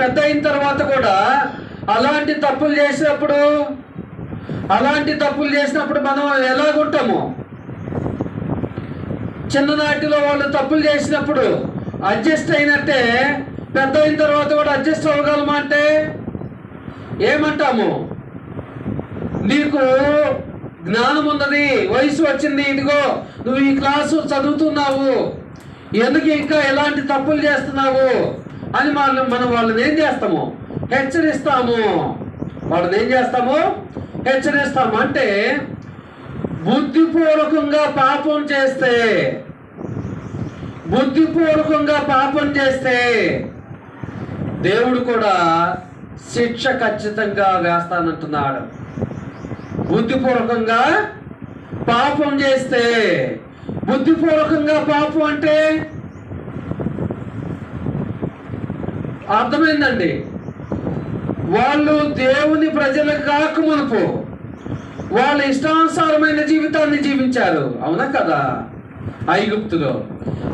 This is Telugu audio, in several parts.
పెద్ద అయిన తర్వాత కూడా అలాంటి తప్పులు చేసినప్పుడు మనం ఎలాగుంటాము? చిన్ననాటిలో వాళ్ళు తప్పులు చేసినప్పుడు అడ్జస్ట్ అయినట్టే పెద్ద అయిన తర్వాత కూడా అడ్జస్ట్ అవ్వగలమా అంటే ఏమంటాము? నీకు జ్ఞానం ఉన్నది, వయసు వచ్చింది, ఇదిగో నువ్వు ఈ క్లాసు చదువుతున్నావు, ఎందుకు ఇంకా ఎలాంటి తప్పులు చేస్తున్నావు అని మనం వాళ్ళని ఏం చేస్తాము? హెచ్చరిస్తాము. వాళ్ళని ఏం చేస్తాము? హెచ్చరిస్తాము. అంటే బుద్ధిపూర్వకంగా పాపం చేస్తే దేవుడు కూడా శిక్ష ఖచ్చితంగా వేస్తానంటున్నాడు. బుద్ధిపూర్వకంగా పాపం చేస్తే, బుద్ధిపూర్వకంగా పాపం అంటే అర్థమైందండి. వాళ్ళు దేవుని ప్రజలు కాకమునుపు వాళ్ళ ఇష్టానుసారమైన జీవితాన్ని జీవించారు, అవునా కదా, ఐగుప్తులో.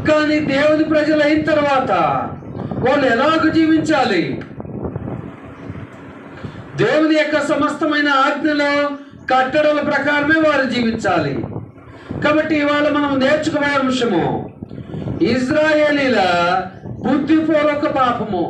కానీ దేవుని ప్రజలు అయిన తర్వాత వాళ్ళు ఎలాగ జీవించాలి? దేవుని యొక్క సమస్తమైన ఆజ్ఞలు, కట్టడల ప్రకారమే వారు జీవించాలి. కాబట్టి ఇవాళ మనం నేర్చుకునే అంశము ఇజ్రాయేలీల బుద్ధిపూర్వక పాపము.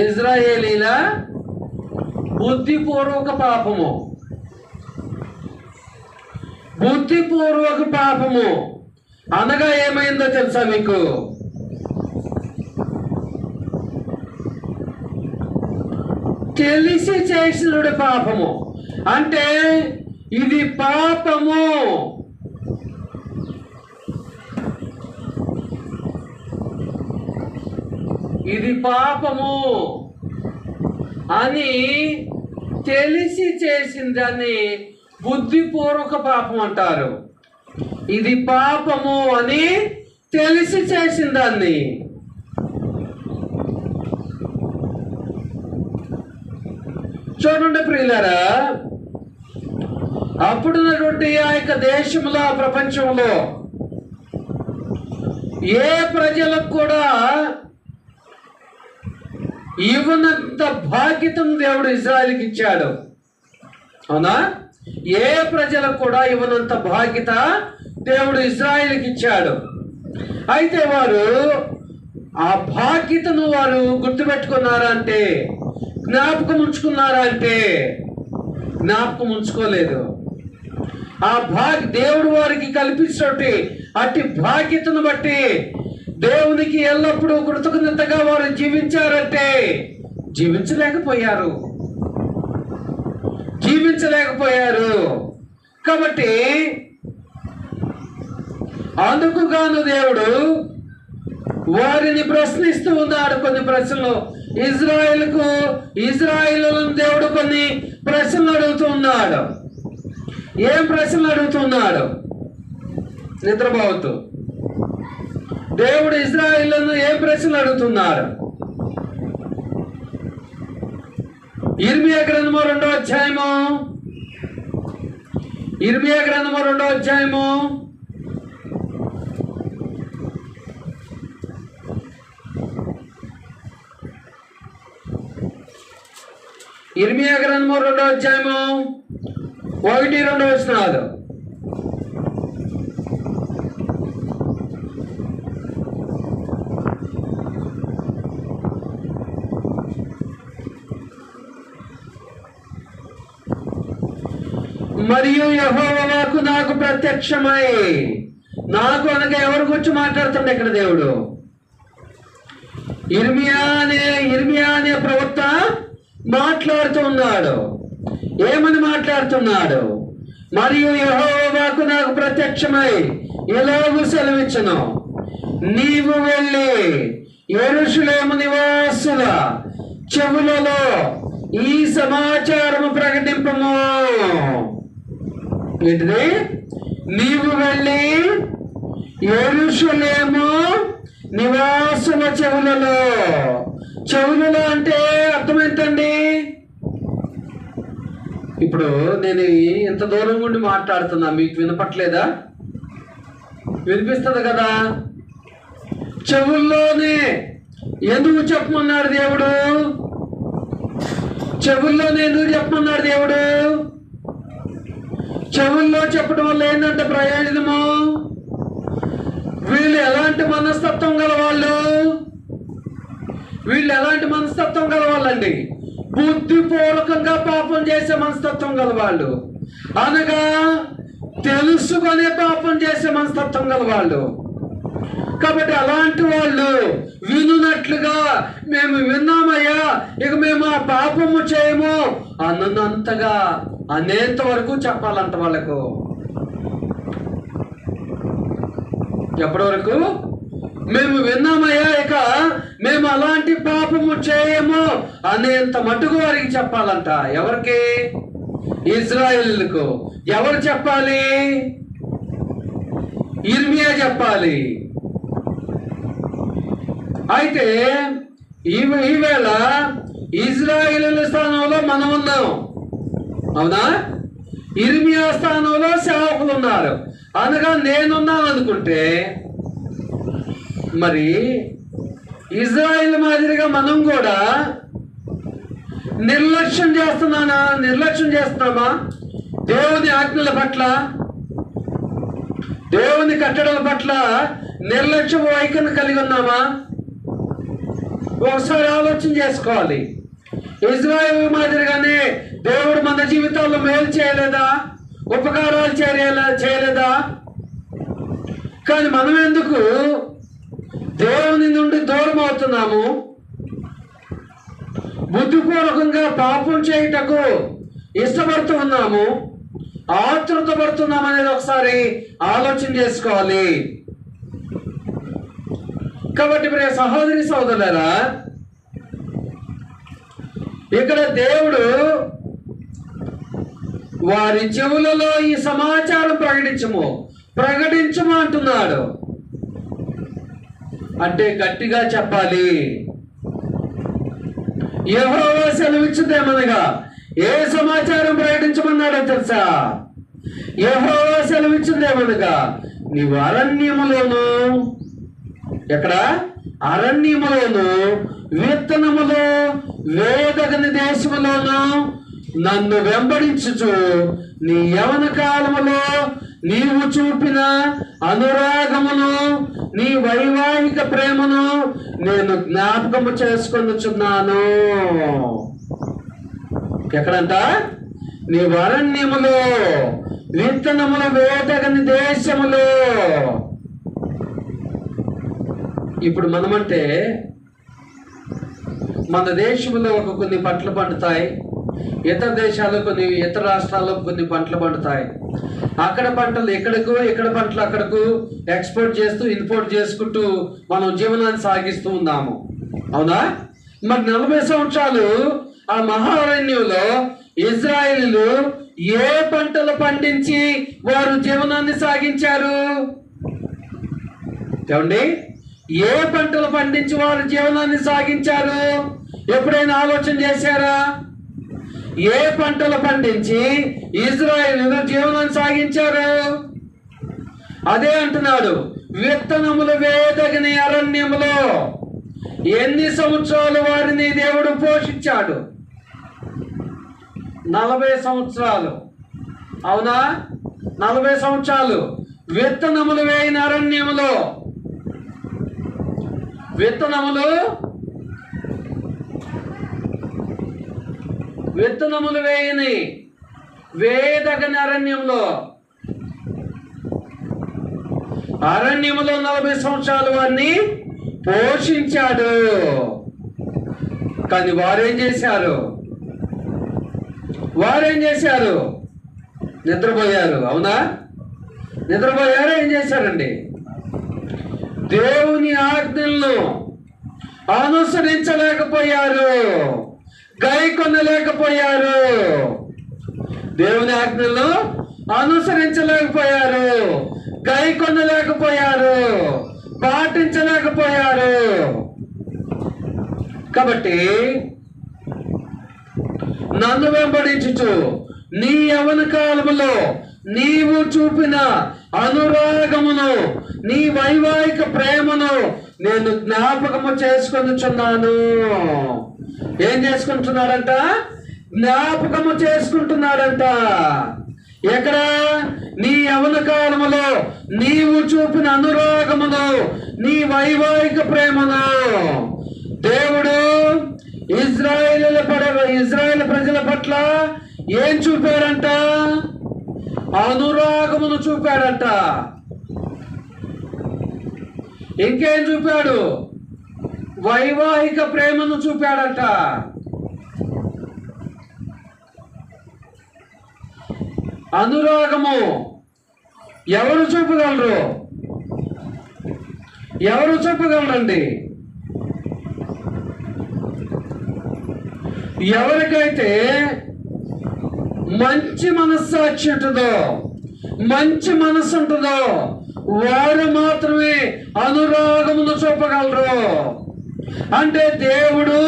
ఇజ్రాయేలీల బుద్ధిపూర్వక పాపము. బుద్ధిపూర్వక పాపము అనగా ఏమైందో తెలుసా మీకు? తెలిసి చేసిన పాపము. అంటే ఇది పాపము, ఇది పాపము అని తెలిసి చేసిందని బుద్ధిపూర్వక పాపం అంటారు. ఇది పాపము అని తెలిసి చేసిందాన్ని. చూడండి ప్రియులారా, అప్పుడున్నటువంటి ఆ యొక్క దేశంలో, ప్రపంచంలో ఏ ప్రజలకు కూడా ఇవ్వనంత బాధ్యతను దేవుడు ఇజ్రాయెల్కి ఇచ్చాడు, అవునా? ఏ ప్రజలకు కూడా ఇవ్వనంత బాధ్యత దేవుడు ఇజ్రాయెల్కి ఇచ్చాడు. అయితే వారు ఆ బాధ్యతను వారు గుర్తుపెట్టుకున్నారా అంటే, జ్ఞాపకం ఉంచుకున్నారా అంటే జ్ఞాపకం ఉంచుకోలేదు. ఆ దేవుడు వారికి కల్పించినట్టు అట్టి బాధ్యతను బట్టి దేవునికి ఎల్లప్పుడూ కృతజ్ఞతగా వారు జీవించారంటే జీవించలేకపోయారు. కాబట్టి అందుకు గాను దేవుడు వారిని ప్రశ్నిస్తూ ఉన్నాడు. కొన్ని ప్రశ్నలు ఇజ్రాయేలులను దేవుడు కొన్ని ప్రశ్నలు అడుగుతున్నాడు. ఏం ప్రశ్నలు అడుగుతున్నాడు? నిద్రపోవద్దు. దేవుడు ఇజ్రాయేలులను ఏం ప్రశ్నలు అడుగుతున్నాడు? ఇర్మియా గ్రంథము 2వ అధ్యాయము, ఇర్మియా గ్రంథము 2వ అధ్యాయము 1-2 వచనాలు. మరియు యెహోవా వాక్కు నాకు ప్రత్యక్షమై, నాకు అనగా ఎవరి గురించి మాట్లాడుతుండే ఇక్కడ దేవుడు? ఇర్మియా అనే ప్రవక్త మాట్లాడుతూ ఉన్నాడు. ఏమని మాట్లాడుతున్నాడు? మరియు యెహోవా వాక్కు నాకు ప్రత్యక్షమై ఎలాగూ సెలవిచ్చును, నీవు వెళ్ళి యెరూషలేము నివాసుల చెవులలో ఈ సమాచారము ప్రకటింప ఏంటిది? నీవు వెళ్ళి యెరూషలేము నివాసుల చెవులలో. చెవులలో అంటే అర్థం ఏంటండి? ఇప్పుడు నేను ఇంత దూరం నుండి మాట్లాడుతున్నా, మీకు వినపట్లేదా? వినిపిస్తుంది కదా. చెవుల్లోనే ఎందుకు చెప్పమన్నాడు దేవుడు? చెవుల్లోనే ఎందుకు చెప్పమన్నాడు దేవుడు? చెవుల్లో చెప్పడం వల్ల ఏంటంటే ప్రయోజనము, వీళ్ళు ఎలాంటి మనస్తత్వం గలవాళ్ళు? వీళ్ళు ఎలాంటి మనస్తత్వం గలవాళ్ళండి? బుద్ధిపూర్వకంగా పాపం చేసే మనస్తత్వం గలవాళ్ళు, అనగా తెలుసుకునే పాపం చేసే మనస్తత్వం గలవాళ్ళు. కాబట్టి అలాంటి వాళ్ళు వినున్నట్లుగా మేము విన్నామయ్యా, ఇక మేము ఆ పాపము చేయము అన్నంతగా అనేంత వరకు చెప్పాలంట వాళ్ళకు. ఎప్పటి వరకు? మేము విన్నామయ్యా, ఇక మేము అలాంటి పాపము చేయము అనేంత మటుకు వారికి చెప్పాలంట. ఎవరికి? ఇజ్రాయేలుకు. ఎవరు చెప్పాలి? ఇర్మియా చెప్పాలి. అయితే ఈవేళ ఇజ్రాయేలు స్థానంలో మనం ఉన్నాం, అవునా? ఇర్మియా స్థానంలో సేవకులు ఉన్నారు, అనగా నేనున్నాను అనుకుంటే, మరి ఇజ్రాయేల్ మాదిరిగా మనం కూడా నిర్లక్ష్యం చేస్తున్నామా? దేవుని ఆజ్ఞల పట్ల, దేవుని కట్టడల పట్ల నిర్లక్ష్య వైఖరిని కలిగి ఉన్నామా? ఒకసారి ఆలోచన చేసుకోవాలి. ఇజ్రాయేల్ మాదిరిగానే దేవుడు మన జీవితాల్లో మేలు చేయలేదా? ఉపకారాలు చేయలేదా? కానీ మనం ఎందుకు దేవుని నుండి దూరం అవుతున్నాము? బుద్ధిపూర్వకంగా పాపం చేయుటకు ఇష్టపడుతూ ఉన్నాము, ఆతృత పడుతున్నాం అనేది ఒకసారి ఆలోచన చేసుకోవాలి. కాబట్టి ప్రియ సహోదరి సోదరులారా, ఇక్కడ దేవుడు వారి చెవులలో ఈ సమాచారం ప్రకటించము అంటున్నాడు. అంటే గట్టిగా చెప్పాలి. యెహోవా సెలవిచ్చుదేమనగా, ఏ సమాచారం ప్రకటించమన్నాడో తెలుసా? యెహోవా సెలవిచ్చుదేమనగా, నీవు అరణ్యములోను, ఎక్కడ? అరణ్యములోను, విత్తనములో వేదగని దేశములోను నన్ను వెంబడించుచు నీ యవన కాలములో నీవు చూపిన అనురాగమును, నీ వైవాహిక ప్రేమను నేను జ్ఞాపకము చేసుకొనుచున్నాను. ఎక్కడంట? నీ అరణ్యములో, విత్తనముల వేదగని దేశములో. ఇప్పుడు మనమంటే మన దేశంలో కొన్ని పంటలు పండుతాయి, ఇతర దేశాల్లో ఇతర రాష్ట్రాల్లో కొన్ని పంటలు పండుతాయి. అక్కడ పంటలు ఎక్కడకు, ఇక్కడ పంటలు అక్కడకు ఎక్స్పోర్ట్ చేస్తూ ఇంపోర్ట్ చేసుకుంటూ మనం జీవనాన్ని సాగిస్తూ ఉన్నాము, అవునా? మరి 40 సంవత్సరాలు ఆ మహారణ్యంలో ఇజ్రాయేలీలు ఏ పంటలు పండించి వారు జీవనాన్ని సాగించారు? ఏమండి? ఏ పంటలు పండించి వారు జీవనాన్ని సాగించారు? ఎప్పుడైనా ఆలోచన చేశారా? ఏ పంటలు పండించి ఇజ్రాయేలీయులు జీవనాన్ని సాగించారు? అదే అంటున్నాడు, విత్తనములు వేదగని అరణ్యములో. ఎన్ని సంవత్సరాలు వారిని దేవుడు పోషించాడు? 40 సంవత్సరాలు, అవునా? 40 సంవత్సరాలు విత్తనములు వేయిన అరణ్యములో. విత్తనములు వేయని వేదగని అరణ్యంలో 40 సంవత్సరాలు వారిని పోషించాడు. కానీ వారేం చేశారు? నిద్రపోయారు, అవునా? నిద్రపోయారు. ఏం చేశారండి? దేవుని ఆజ్ఞలను అనుసరించలేకపోయారు, గైకొనలేకపోయారు. దేవుని ఆజ్ఞలను అనుసరించలేకపోయారు, గైకొనలేకపోయారు, పాటించలేకపోయారు. కాబట్టి నన్ను వెంబడించుచు నీ యవ్వన కాలములో నీవు చూపిన అనురాగమును, నీ వైవాహిక ప్రేమను నేను జ్ఞాపకము చేసుకొనుచున్నాను. ఏం చేసుకుంటున్నాడంట? జ్ఞాపకము చేసుకుంటున్నాడంట. ఎక్కడ? నీ యవ్వన కాలములో నీవు చూపిన అనురాగమును, నీ వైవాహిక ప్రేమను. దేవుడు ఇజ్రాయేలు ప్రజల పట్ల ఏం చూపాడంట? అనురాగమును చూపాడంట. ఇంకేం చూపాడు? వైవాహిక ప్రేమను చూపాడంట. అనురాగము ఎవరు చూపగలరు? ఎవరు చూపగలరండి? ఎవరికైతే మంచి మనస్సాక్షి ఉంటుందో, మంచి మనస్సు ఉంటుందో వారు మాత్రమే అనురాగమును చూపగలరు. అంటే దేవుడు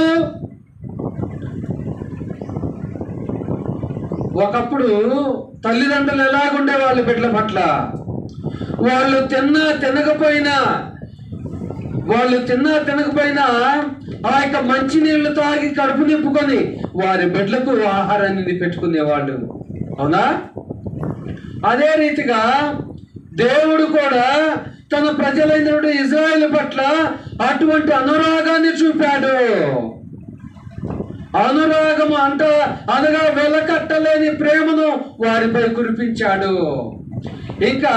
ఒకప్పుడు తల్లిదండ్రులు ఎలాగుండే వాళ్ళు బిడ్డల పట్ల, వాళ్ళు తిన్నా తినకపోయినా ఆ యొక్క మంచి నీళ్లు తాగి కడుపు నింపుకొని వారి బిడ్డలకు ఆహారాన్ని పెట్టుకునేవాళ్ళు. అవునా? అదే రీతిగా దేవుడు కూడా తన ప్రజలైన ఇజ్రాయేలు పట్ల అటువంటి అనురాగాన్ని చూపాడు. అనురాగము అనగా వెలకట్టలేని ప్రేమను వారిపై కురిపించాడు. ఇంకా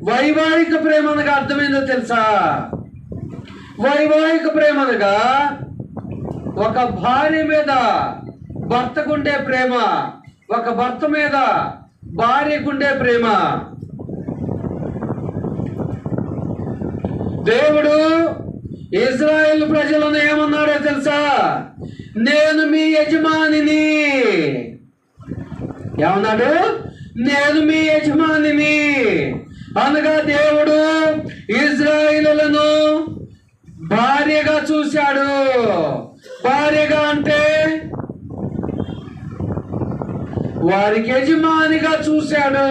వైవాహిక ప్రేమ అనగా అర్థమైందో తెలుసా? వైవాహిక ప్రేమ అనగా ఒక భార్య మీద భర్తకుండే ప్రేమ, ఒక భర్త మీద భార్యకుండే ప్రేమ. దేవుడు ఇజ్రాయేల్ ప్రజలను ఏమన్నాడో తెలుసా? నేను మీ యజమానిని. ఏమన్నాడు? నేను మీ యజమానిని అనగా దేవుడు ఇజ్రాయేలులను భార్యగా చూశాడు. భార్యగా అంటే వారికి యజమానిగా చూశాడు,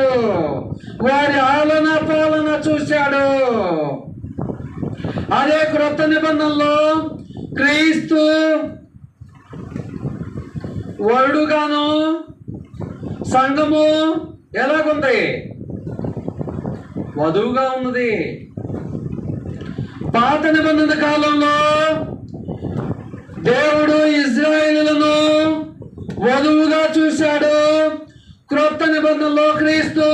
వారి ఆలన పాలన చూశాడు. అదే క్రొత్త నిబంధనలో క్రీస్తు వరుడుగాను సంఘము ఎలాగుంది? వధువుగా ఉన్నది. పాత నిబంధన కాలంలో దేవుడు ఇజ్రాయేలులను వధువుగా చూశాడు. క్రొత్త నిబంధనలో క్రీస్తు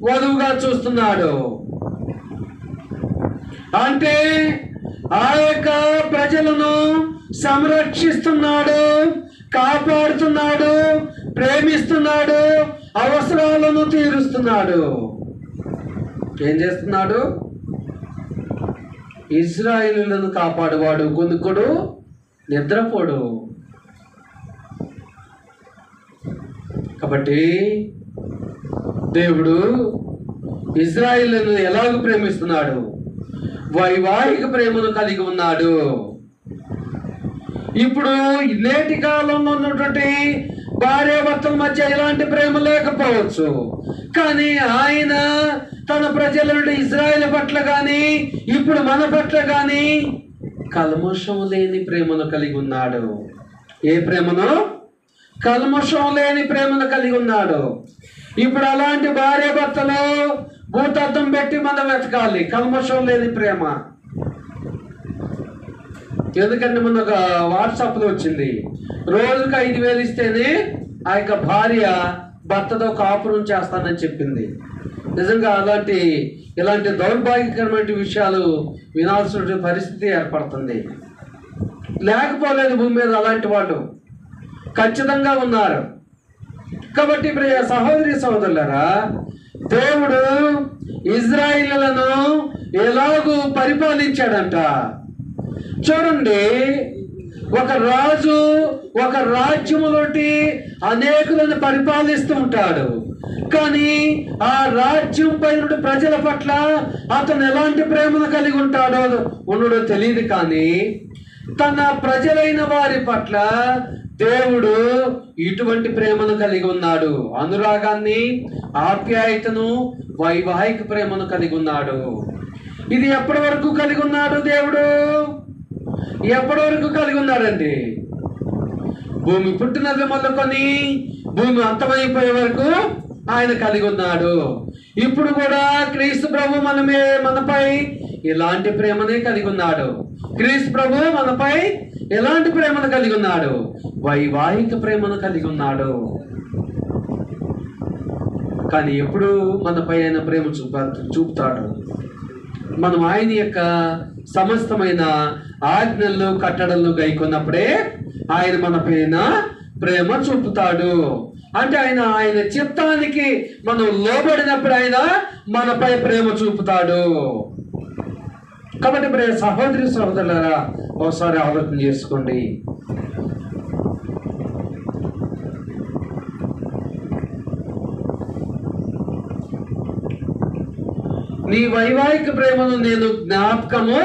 వధువుగా చూస్తున్నాడు. అంటే ఆ యొక్క ప్రజలను సంరక్షిస్తున్నాడు, కాపాడుతున్నాడు, ప్రేమిస్తున్నాడు, అవసరాలను తీరుస్తున్నాడు. ఏం చేస్తున్నాడు? ఇజ్రాయేలులను కాపాడువాడు, గొనుకుడు, నిద్రపోడు. కాబట్టి దేవుడు ఇజ్రాయేలును ఎలాగ ప్రేమిస్తున్నాడు? వైవాహిక ప్రేమను కలిగి ఉన్నాడు. ఇప్పుడు నేటి కాలంలో ఉన్నటువంటి భార్యాభర్తల మధ్య ఇలాంటి ప్రేమ లేకపోవచ్చు, కానీ ఆయన తన ప్రజల నుండి ఇజ్రాయేల్ పట్ల కానీ ఇప్పుడు మన పట్ల కానీ కల్మషం లేని ప్రేమను కలిగి ఉన్నాడు. ఏ ప్రేమను? కల్మషం లేని ప్రేమను కలిగి ఉన్నాడు. ఇప్పుడు అలాంటి భార్యాభర్తలు భూతద్దం పెట్టి మనం వెతకాలి కల్మషం లేని ప్రేమ. ఎందుకంటే మొన్న ఒక వాట్సాప్లో వచ్చింది, రోజుకు 5,000 ఇస్తేనే ఆ యొక్క భార్య భర్తతో కాపురం చేస్తానని చెప్పింది. నిజంగా ఇలాంటి దౌర్భాగ్యకరమైన విషయాలు వినాల్సిన పరిస్థితి ఏర్పడుతుంది. లేకపోలేదు భూమి మీద అలాంటి వాళ్ళు ఖచ్చితంగా ఉన్నారు. కాబట్టి ప్రియ సహోదరి సహోదరులారా, దేవుడు ఇజ్రాయేలులను ఎలాగూ పరిపాలించాడంట. చూడండి, ఒక రాజు ఒక రాజ్యములోటి అనేకులను పరిపాలిస్తూ ఉంటాడు. కానీ ఆ రాజ్యం పైన ప్రజల పట్ల అతను ఎలాంటి ప్రేమను కలిగి ఉంటాడో ఉండడో తెలియదు. కానీ తన ప్రజలైన వారి పట్ల దేవుడు ఇటువంటి ప్రేమను కలిగి ఉన్నాడు. అనురాగాన్ని, ఆప్యాయతను, వైవాహిక ప్రేమను కలిగి ఉన్నాడు. ఇది ఎప్పటి వరకు కలిగి ఉన్నాడు దేవుడు? ఎప్పటి వరకు కలిగి ఉన్నాడండి? భూమి పుట్టినది మొదలుకొని భూమి అంతమైపోయే వరకు ఆయన కలిగి ఉన్నాడు. ఇప్పుడు కూడా క్రీస్తు ప్రభు మనపై ఇలాంటి ప్రేమనే కలిగి ఉన్నాడు. క్రీస్తు ప్రభు మనపై ఎలాంటి ప్రేమను కలిగి ఉన్నాడు? వైవాహిక ప్రేమను కలిగి ఉన్నాడు. కానీ ఎప్పుడు మనపై ఆయన ప్రేమ చూపుతాడు? మనం ఆయన యొక్క సమస్తమైన ఆజ్ఞలను, కట్టడలను గైకొన్నప్పుడే ఆయన మన పైన ప్రేమ చూపుతాడు. అంటే ఆయన చిత్తానికి మనం లోబడినప్పుడు ఆయన మనపై ప్రేమ చూపుతాడు. కాబట్టి ప్రియ సహోదరి సహోదరులారా, ఒకసారి ఆలోచన చేసుకోండి. నీ వైవాహిక ప్రేమను నేను జ్ఞాపకము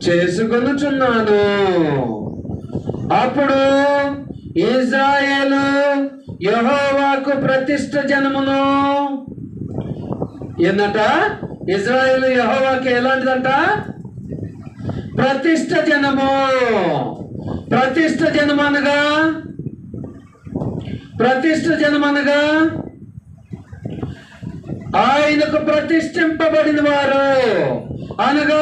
చేసుకొనుచున్నాను. అప్పుడు ఇశ్రాయేలు యెహోవాకు ప్రతిష్ఠ జనమును. ఏంటంట? ఇశ్రాయేలు యెహోవాకి ఎలాంటిదంట? ప్రతిష్ఠ జనము. ప్రతిష్ఠ జనమనగా ఆయనకు ప్రతిష్ఠింపబడిన వారు, అనగా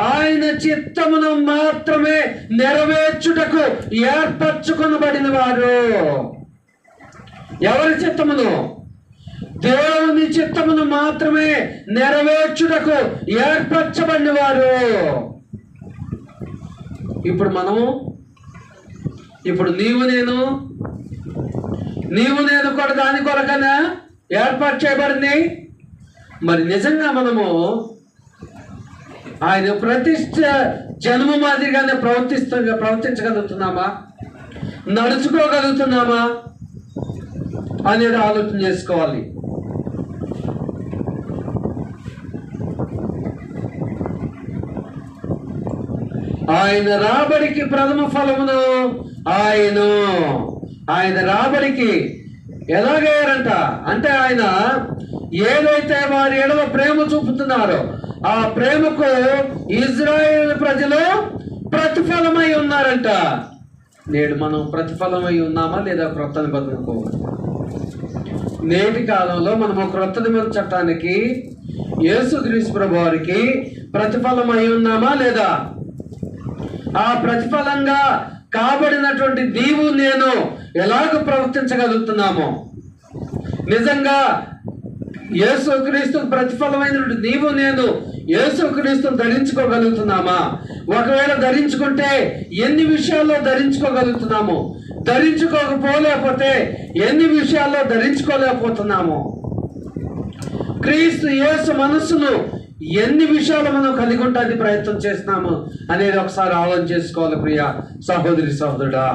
ఆయన చిత్తమును మాత్రమే నెరవేర్చుటకు ఏర్పరచుకొనబడిన వారు. ఎవరి చిత్తమును? దేవుని చిత్తమును మాత్రమే నెరవేర్చుటకు ఏర్పరచబడిన వారు. ఇప్పుడు నీవు నేను కూడా దాని కొరకనా ఏర్పాటు చేయబడింది. మరి నిజంగా మనము ఆయన ప్రతిష్ఠ జన్మ మాదిరిగానే ప్రవర్తించగలుగుతున్నామా? నడుచుకోగలుగుతున్నామా అనేది ఆలోచన చేసుకోవాలి. ఆయన రాబడికి ప్రథమ ఫలమును ఆయన రాబడికి ఎలాగయ్యారంట అంటే, ఆయన ఏదైతే వారి ఎడల ప్రేమ చూపుతున్నారో ఆ ప్రేమకు ఇజ్రాయేల్ ప్రజలు ప్రతిఫలమై ఉన్నారంట. నేడు మనం ప్రతిఫలమై ఉన్నామా లేదా? క్రొత్త నిబంధనకు నేటి కాలంలో మనము క్రొత్త నిబంధన చట్టానికి, యేసుక్రీస్తు ప్రభు వారికి ప్రతిఫలమై ఉన్నామా లేదా? ఆ ప్రతిఫలంగా కాబడినటువంటి నీవు నేను ఎలాగ ప్రవర్తించగలుగుతున్నామో, నిజంగా యేసుక్రీస్తు ప్రతిఫలమైనటువంటి నీవు నేను యేసుక్రీస్తును ధరించుకోగలుగుతున్నామా? ఒకవేళ ధరించుకుంటే ఎన్ని విషయాల్లో ధరించుకోగలుగుతున్నాము? ధరించుకోకపోలేకపోతే ఎన్ని విషయాల్లో ధరించుకోలేకపోతున్నాము? క్రీస్తు యేసు మనస్సును ఎన్ని విషయాలు మనం కలిగి ఉండడానికి ప్రయత్నం చేస్తున్నాము అనేది ఒకసారి ఆలోచన చేసుకోవాలి. ప్రియ సహోదరి సహోదరుడా,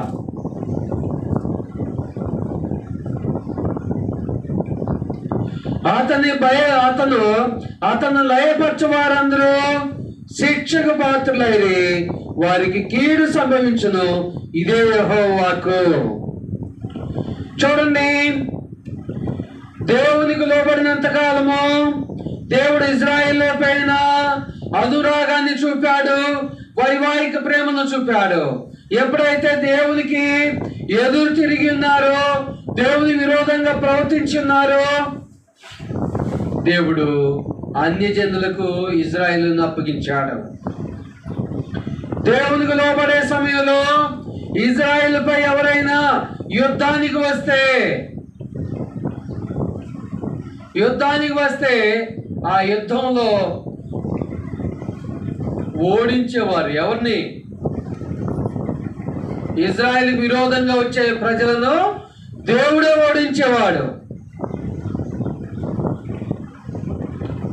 అతను లయపరచు వారందరూ శిక్షకు పాత్రులైరి, వారికి కీడు సంభవించును. ఇదే యెహోవాకు. చూడండి, దేవునికి లోబడినంత కాలము దేవుడు ఇజ్రాయేల్ పైన అనురాగాన్ని చూపాడు, వైవాహిక ప్రేమను చూపాడు. ఎప్పుడైతే దేవునికి ఎదురు తిరిగి ఉన్నారో, దేవుని విరోధంగా ప్రవర్తించి ఉన్నారో, దేవుడు అన్యజనులకు ఇజ్రాయేలును అప్పగించాడు. దేవునికి లోబడే సమయంలో ఇజ్రాయేలుపై ఎవరైనా యుద్ధానికి వస్తే ఆ యుద్ధంలో ఓడించేవారు ఎవరిని? ఇజ్రాయేల్ విరోధంగా వచ్చే ప్రజలను దేవుడే ఓడించేవాడు.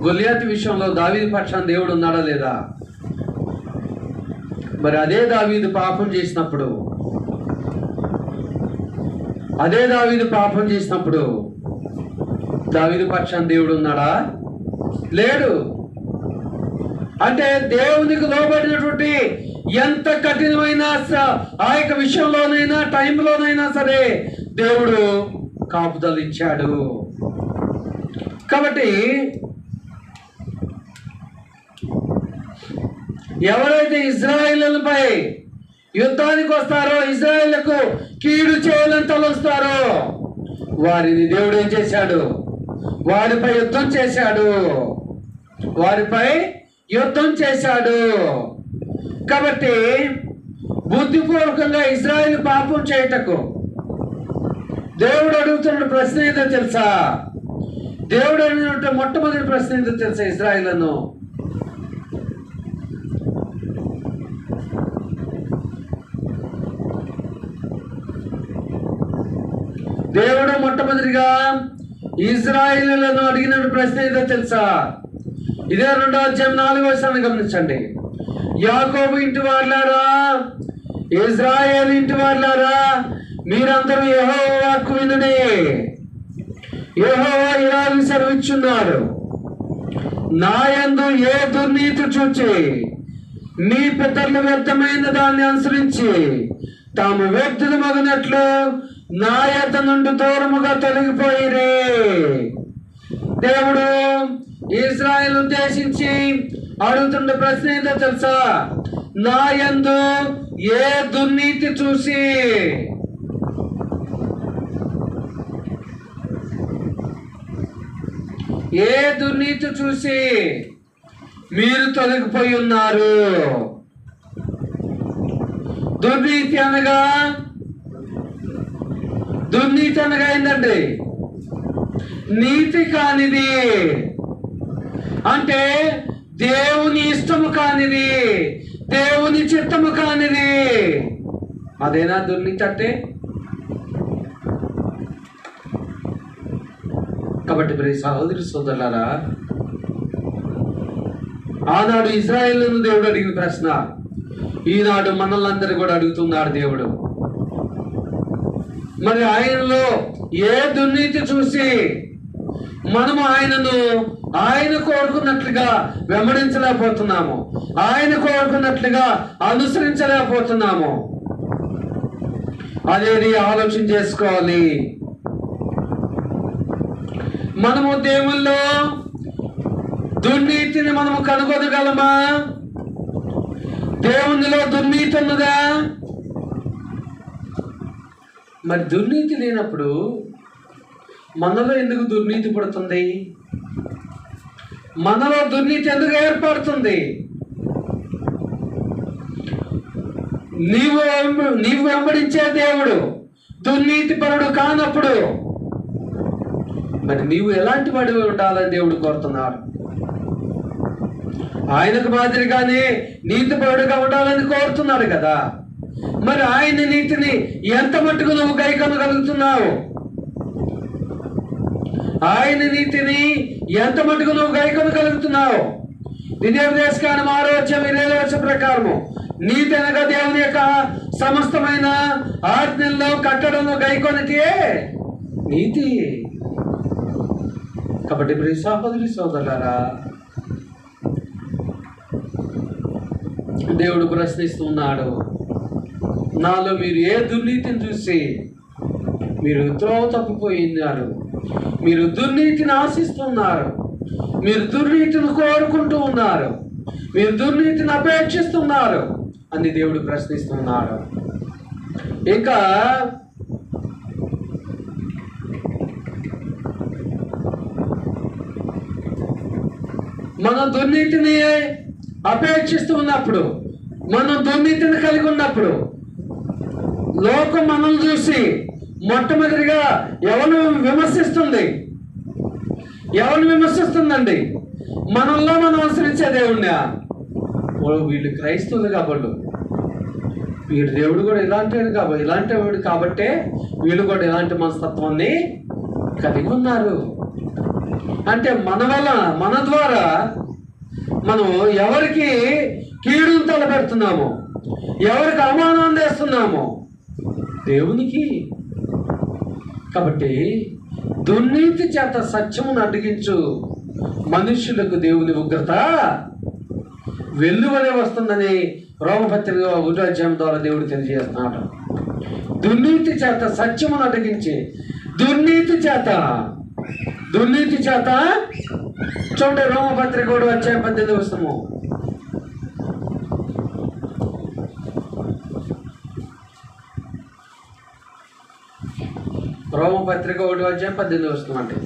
గొలియాతు విషయంలో దావీదు పక్షాన దేవుడు ఉన్నాడా లేదా? మరి అదే దావీదు పాపం చేసినప్పుడు దావీదు పక్షాన దేవుడు ఉన్నాడా? లేడు. అంటే దేవునికి లోబడినటువంటి ఎంత కఠినమైన ఆ యొక్క విషయంలోనైనా టైంలోనైనా సరే దేవుడు కాపుదల ఇచ్చాడు. కాబట్టి ఎవరైతే ఇజ్రాయేలుపై యుద్ధానికి వస్తారో, ఇజ్రాయేలుకు కీడు చేయాలని తలొస్తారో, వారిని దేవుడు ఏం చేశాడు? వారిపై యుద్ధం చేశాడు. కాబట్టి బుద్ధిపూర్వకంగా ఇజ్రాయేలు పాపం చేయటకు దేవుడు అడుగుతున్న ప్రశ్న ఏదో తెలుసా? దేవుడు అడిగిన మొట్టమొదటి ప్రశ్న ఏదో తెలుసా? ఇజ్రాయేలును దేవుడు మొట్టమొదటిగా ఇజ్రాయేలులను అడిగిన ప్రశ్న ఏదో తెలుసా? ఇదే 2వ అధ్యాయం 4వ వచనాన్ని గమనించండి. యాకోబు ఇంటి వారులారా, ఇజ్రాయేలు ఇంటి వారులారా, మీరందరూ యెహోవా వాక్కు వినుడి. యెహోవా ఇలాగ సెలవిచ్చున్నాడు, నా యందు ఏ దుర్నీతి చూచి మీ పితరులు వ్యర్థమైన దాన్ని అనుసరించి తాము వ్యర్థులు మగనట్లు నా యొద్ద నుండి దూరముగా తొలగిపోయిరే. దేవుడు ఇశ్రాయేలు ఉద్దేశించి అడుగుతున్న ప్రశ్న ఏంటో తెలుసా? నా యందు ఏ దుర్నీతి చూసి మీరు తొలగిపోయి ఉన్నారు. దుర్నీతి అనగా ఏంటండి? నీతి కానిది, అంటే దేవుని ఇష్టము కానిది, దేవుని చిత్తము కానిది, అదేనా దుర్నీతి అంటే? కాబట్టి మరి సహోదరి సోదరులారా, ఆనాడు ఇజ్రాయేలును దేవుడు అడిగిన ప్రశ్న ఈనాడు మనల్ని కూడా అడుగుతున్నాడు దేవుడు. మరి ఆయనలో ఏ దుర్నీతి చూసి మనము ఆయన కోరుకున్నట్లుగా వెంబడించలేకపోతున్నాము, ఆయన కోరుకున్నట్లుగా అనుసరించలేకపోతున్నాము అనేది ఆలోచన చేసుకోవాలి. మనము దేవుల్లో దుర్నీతిని మనము కనుగొనగలమా? దేవునిలో దుర్నీతి ఉన్నదా? మరి దుర్నీతి లేనప్పుడు మనలో ఎందుకు దుర్నీతి పడుతుంది? మనలో దుర్నీతి ఎందుకు ఏర్పడుతుంది? నీవు వెంబడించే దేవుడు దుర్నీతి పరుడు కానప్పుడు మరి నీవు ఎలాంటి వాడివి ఉండాలని దేవుడు కోరుతున్నాడు. ఆయనకు మాదిరిగానే నీతిపరుడుగా ఉండాలని కోరుతున్నాడు కదా. మరి ఆయన నీతిని ఎంత మట్టుకు నువ్వు గైకొనగలుగుతున్నావు? ఆయన నీతిని ఎంత మట్టుకు నువ్వు గైకొనగలుగుతున్నావు? విద్యోపదేశకాండం 6వ అధ్యాయం 20వ వచనం ప్రకారము నీతి అనగా దేవుని యొక్క సమస్తమైన ఆజ్ఞల్లో కట్టడంలో గైకొనితే నీతి. కాబట్టి ప్రియ సహోదరి సోదరులారా, దేవుడు ప్రశ్నిస్తున్నాడు, నాలో మీరు ఏ దుర్నీతిని చూసి మీరు త్రోవ తప్పిపోయినారు, మీరు దుర్నీతిని ఆశిస్తున్నారు, మీరు దుర్నీతిని కోరుకుంటూ ఉన్నారు, మీరు దుర్నీతిని అపేక్షిస్తున్నారు అని దేవుడు ప్రశ్నిస్తున్నాడు. ఇంకా మనం దుర్నీతిని అపేక్షిస్తూ ఉన్నప్పుడు, మనం దుర్నీతిని కలిగి ఉన్నప్పుడు లోకం మనల్ని చూసి మొట్టమొదటిగా ఎవరు విమర్శిస్తుందండి? మనల్లో మనం అనుసరించే దేవుణ్ణి. వీళ్ళు క్రైస్తవులు కాబట్టి వీడు దేవుడు కూడా ఇలాంటి వాడు కాబట్టే వీళ్ళు కూడా ఇలాంటి మనస్తత్వాన్ని కలిగి ఉన్నారు. అంటే మన ద్వారా మనం ఎవరికి కీడును తలపెడుతున్నాము, ఎవరికి అవమానం తెస్తున్నాము? దేవునికి. కాబట్టి దుర్నీతి చేత సత్యమును అడ్డగించు మనుష్యులకు దేవుని ఉగ్రత వెల్లువలే వస్తుందని రోమపత్రిక 1వ అధ్యాయం ద్వారా దేవుడు తెలియజేస్తున్నాడు. దుర్నీతి చేత సత్యమును అడ్డగించి దుర్నీతి చేత చూడండి, రోమపత్రిక 1వ అధ్యాయం 18వ వచనము. రోమపత్రిక 1వ అధ్యాయం 18వ వచనం అంటే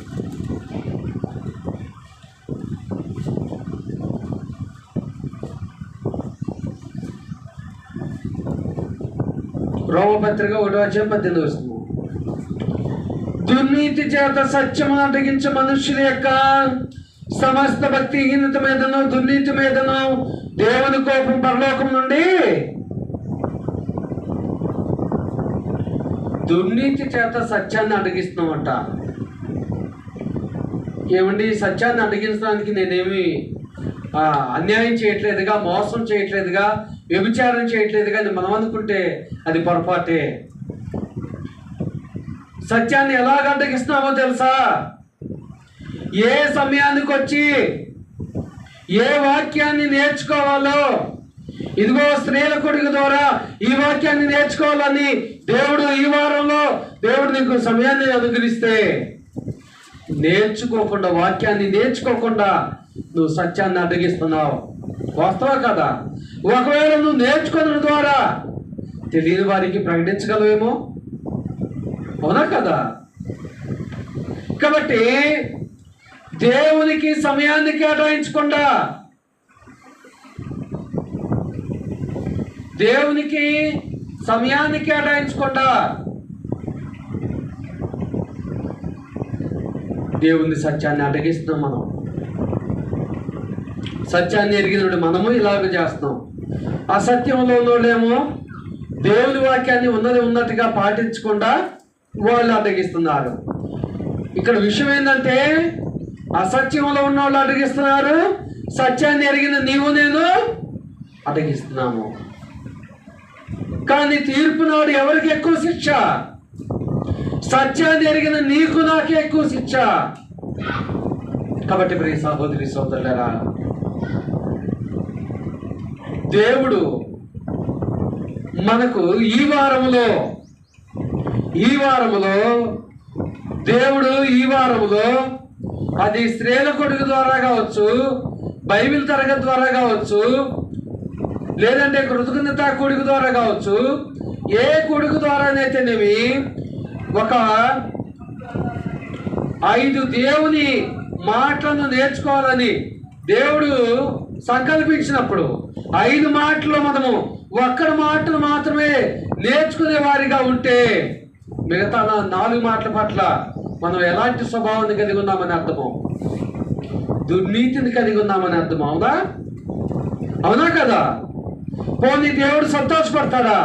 రోమపత్రిక 1వ అధ్యాయం 18వ వచనం. దుర్నీతి చేత సత్యమును అడ్డగించే మనుష్యుల యొక్క సమస్త భక్తిహీనత మీదను దుర్నీతి మీదను దేవుని కోపం పరలోకం నుండి. దుర్నీతి చేత సత్యాన్ని అడ్డగిస్తున్నామట. ఏమండి, సత్యాన్ని అడ్డగించడానికి నేనేమి అన్యాయం చేయట్లేదుగా, మోసం చేయట్లేదుగా, వ్యభిచారం చేయట్లేదుగా అని మనం అనుకుంటే అది పొరపాటే. సత్యాన్ని ఎలాగ అడ్డగిస్తున్నామో తెలుసా? ఏ సమయానికి వచ్చి ఏ వాక్యాన్ని నేర్చుకోవాలో, ఇదిగో స్త్రీల కొడుకు ద్వారా ఈ వాక్యాన్ని నేర్చుకోవాలని దేవుడు ఈ వారంలో దేవుడు నీకు సమయాన్ని అనుగ్రహిస్తే నేర్చుకోకుండా, వాక్యాన్ని నేర్చుకోకుండా నువ్వు సత్యాన్ని అడ్డగిస్తున్నావు. వాస్తవా కదా? ఒకవేళ నువ్వు నేర్చుకోవడం ద్వారా తెలియని వారికి ప్రకటించగలవేమో, అవునా కదా? కాబట్టి దేవునికి సమయాన్ని కేటాయించకుండా, దేవునికి సమయాన్ని కేటాయించకుండా దేవుని సత్యాన్ని అడ్డగిస్తున్నాం. మనం సత్యాన్ని ఎరిగినప్పుడు మనము ఇలాగ చేస్తున్నాం. అసత్యంలో ఉన్నోళ్ళేమో దేవుని వాక్యాన్ని ఉన్నది ఉన్నట్టుగా పాటించకుండా వాళ్ళు అడ్డగిస్తున్నారు. ఇక్కడ విషయం ఏంటంటే, అసత్యంలో ఉన్న వాళ్ళు అడ్డగిస్తున్నారు, సత్యాన్ని ఎరిగిన నీవు నేను అడ్డగిస్తున్నాము. కానీ తీర్పు నాడు ఎవరికి ఎక్కువ శిక్ష? సత్యాన్ని ఎరిగిన నీకు నాకే ఎక్కువ శిక్ష. కాబట్టి ప్రియ సహోదరి సోదరులారా, దేవుడు మనకు ఈ వారములో దేవుడు ఈ వారములో అది స్త్రీల కొడుకు ద్వారా కావచ్చు, బైబిల్ తరగతి ద్వారా కావచ్చు, లేదంటే కృతజ్ఞత కొడుకు ద్వారా కావచ్చు, ఏ కొడుకు ద్వారానైతేనేమి ఒక 5 దేవుని మాటలను నేర్చుకోవాలని దేవుడు సంకల్పించినప్పుడు 5 మాటలు మనము ఒక్కడి మాటలు మాత్రమే నేర్చుకునే వారిగా ఉంటే మిగతా 4 మాటల పట్ల మనం ఎలాంటి స్వభావాన్ని కలిగి ఉన్నామని అర్థము, దుర్నీతిని కలిగి ఉన్నామని అర్థం. అవునా కదా? పోనీ దేవుడు సంతోషపడతాడా?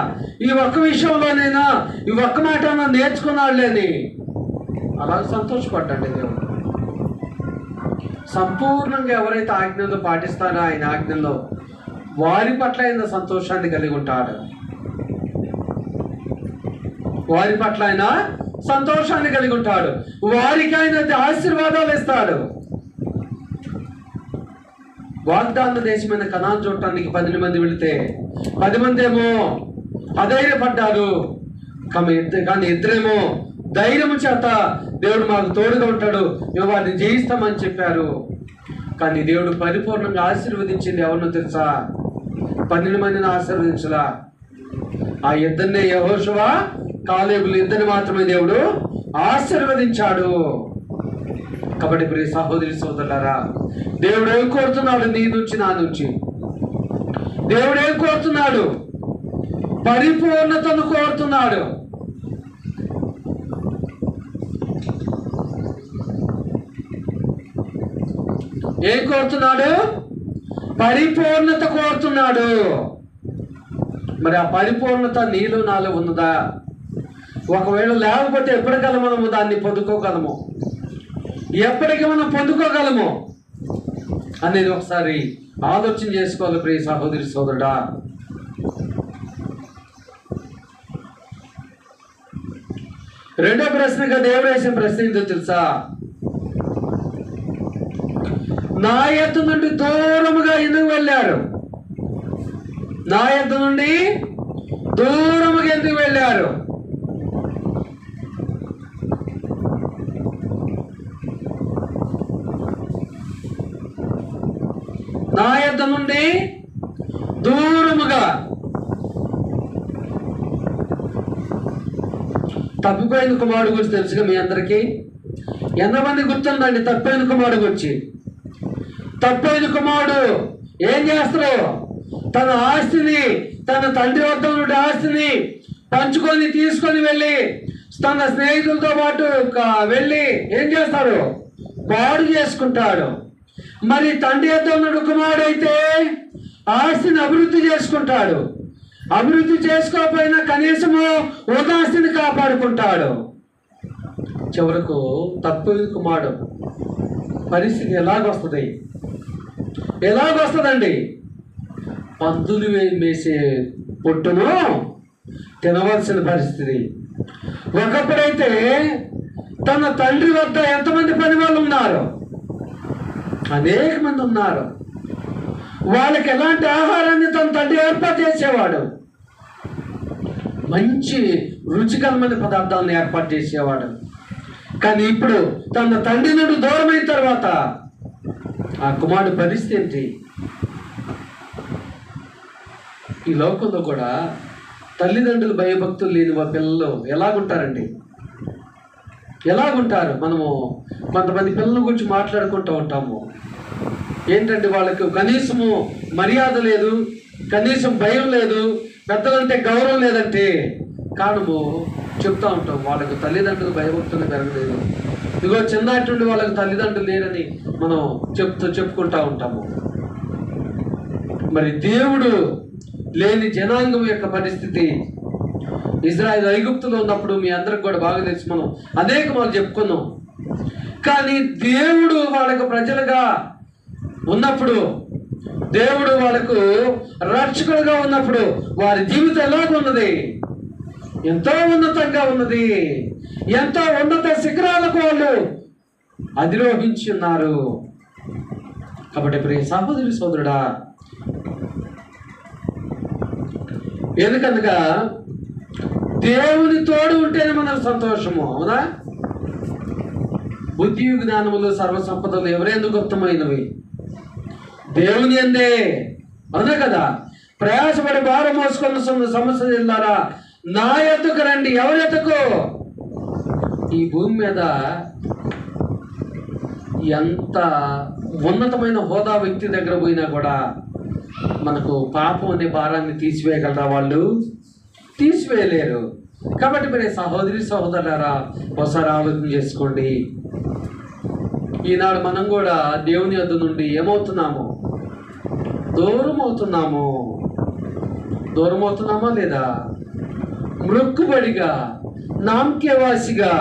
ఈ ఒక్క విషయంలోనైనా ఈ ఒక్క మాట నేర్చుకున్నాడులేని అలా సంతోషపడ్డాడు దేవుడు. సంపూర్ణంగా ఎవరైతే ఆజ్ఞలు పాటిస్తారో ఆయన ఆజ్ఞల్లో వారి పట్ల ఆయన సంతోషాన్ని కలిగి ఉంటాడు. వారి పట్ల ఆయన సంతోషాన్ని కలిగి ఉంటాడు. వారికి ఆయన ఆశీర్వాదాలు ఇస్తాడు. వాగ్దాన దేశమైన కనాను చూడటానికి 10 మంది వెళితే 10 మంది ఏమో అధైర్యపడ్డారు. కానీ 2 ధైర్యము చేత దేవుడు మాకు తోడుగా ఉంటాడు, మేము వారిని జయిస్తామని చెప్పారు. కానీ దేవుడు పరిపూర్ణంగా ఆశీర్వదించింది ఎవరినో తెలుసా? 12 మందిని ఆశీర్వదించలా. ఆ 2 యెహోషువ కాలేబులు 2 మాత్రమే దేవుడు ఆశీర్వదించాడు. కాబట్టి ప్రియ సహోదరి సోదరులారా, దేవుడు ఏం కోరుతున్నాడు నీ నుంచి నా నుంచి? దేవుడు ఏం కోరుతున్నాడు? పరిపూర్ణతను కోరుతున్నాడు. ఏం కోరుతున్నాడు? పరిపూర్ణత కోరుతున్నాడు. మరి ఆ పరిపూర్ణత నీలో నాలో ఉన్నదా? ఒకవేళ లేకపోతే ఎప్పటికల్లా మనము దాన్ని పొందుకోగలము, ఎప్పటికీ మనం పొందుకోగలము అనేది ఒకసారి ఆలోచన చేసుకోవాలి ప్రియ సహోదరి సోదరుడా. రెండో ప్రశ్నగా దేవుడు వేసిన ప్రశ్న ఏంటో తెలుసా? నా యొద్ద నుండి దూరముగా ఎందుకు వెళ్ళారు? నా యొద్ద నుండి దూరముగా ఎందుకు వెళ్ళారు? నా యొద్ద నుండి దూరముగా. తప్పిపోయిన కుమారుడు గురించి తెలుసుగా మీ అందరికీ? ఎంతమంది గుర్తుందండి తప్పిపోయిన కుమారుడు గురించి? తప్పిపోయిన కుమారుడు ఏం చేస్తారు? తన ఆస్తిని, తన తండ్రి వద్ద నుండి ఆస్తిని పంచుకొని తీసుకొని వెళ్ళి తన స్నేహితులతో పాటు వెళ్ళి ఏం చేస్తాడు? పాడు చేసుకుంటాడు. మరి తండ్రి వద్ద ఉన్న కుమారుడు అయితే ఆస్తిని అభివృద్ధి చేసుకుంటాడు. అభివృద్ధి చేసుకోకపోయినా కనీసము ఆస్తిని కాపాడుకుంటాడు. చివరకు తప్పిపోయిన కుమారుడు పరిస్థితి ఎలాగొస్తుంది? ఎలాగొస్తుందండి? పందులు మేసే పొట్టును తినవలసిన పరిస్థితి. ఒకప్పుడైతే తన తండ్రి వద్ద ఎంతమంది పని వాళ్ళు ఉన్నారు? అనేక మంది ఉన్నారు. వాళ్ళకి ఎలాంటి ఆహారాన్ని తన తండ్రి ఏర్పాటు చేసేవాడు? మంచి రుచికరమైన పదార్థాలను ఏర్పాటు చేసేవాడు. కానీ ఇప్పుడు తన తండ్రి నుండి దూరమైన తర్వాత ఆ కుమారుడు పరిస్థితి ఏంటి? ఈ లోకంలో కూడా తల్లిదండ్రులు భయభక్తులు లేని మా పిల్లలు ఎలాగుంటారండి? ఎలాగుంటారు? మనము కొంతమంది పిల్లల గురించి మాట్లాడుకుంటూ ఉంటాము. ఏంటంటే వాళ్ళకు కనీసము మర్యాద లేదు, కనీసం భయం లేదు, పెద్దలంటే గౌరవం లేదంటే కారణము చెప్తా ఉంటాం. వాళ్ళకు తల్లిదండ్రులు భయభక్తులు పెరగలేదు. ఇదిగో చిన్నటి నుండి వాళ్ళకి తల్లిదండ్రులు లేరని మనం చెప్పుకుంటూ ఉంటాము. మరి దేవుడు లేని జనాంగం యొక్క పరిస్థితి ఇజ్రాయెల్ ఐగుప్తులో ఉన్నప్పుడు మీ అందరికి కూడా బాగా తెలుసు. మనం అనేక వాళ్ళు చెప్పుకున్నాం. కానీ దేవుడు వాళ్ళకు ప్రజలుగా ఉన్నప్పుడు, దేవుడు వాళ్ళకు రక్షకులుగా ఉన్నప్పుడు వారి జీవితం ఎలాగ ఉన్నది? ఎంతో ఉన్నతంగా ఉన్నది. ఎంతో ఉన్నత శిఖరాలకు వాళ్ళు అధిరోహించి ఉన్నారు. కాబట్టి ప్రియ సహోదరి సోదరుడా, ఎందుకనగా దేవుని తోడు ఉంటేనే మనకు సంతోషము. అవునా? బుద్ధి జ్ఞానములు సర్వసంపదలు ఎవరెందుకు గుప్తమైనవి? దేవుని అందే. అవునా కదా? ప్రయాసపడి భారం మోసుకున్న సమస్య ఇల్లారా నా ఎత్తుకు రండి. ఎవరి ఎత్తుకు? ఈ భూమి మీద ఎంత ఉన్నతమైన హోదా వ్యక్తి దగ్గర పోయినా కూడా మనకు పాపం అనే భారాన్ని తీసివేయగలరా? వాళ్ళు తీసివేయలేరు. కాబట్టి మరి సహోదరి సహోదరులారా ఒకసారి ఆలోచన చేసుకోండి. ఈనాడు మనం కూడా దేవుని యొద్ద నుండి ఏమవుతున్నాము? దూరం అవుతున్నాము. దూరం అవుతున్నామా లేదా? మృక్కుబడిగా, నామకేవాసిగా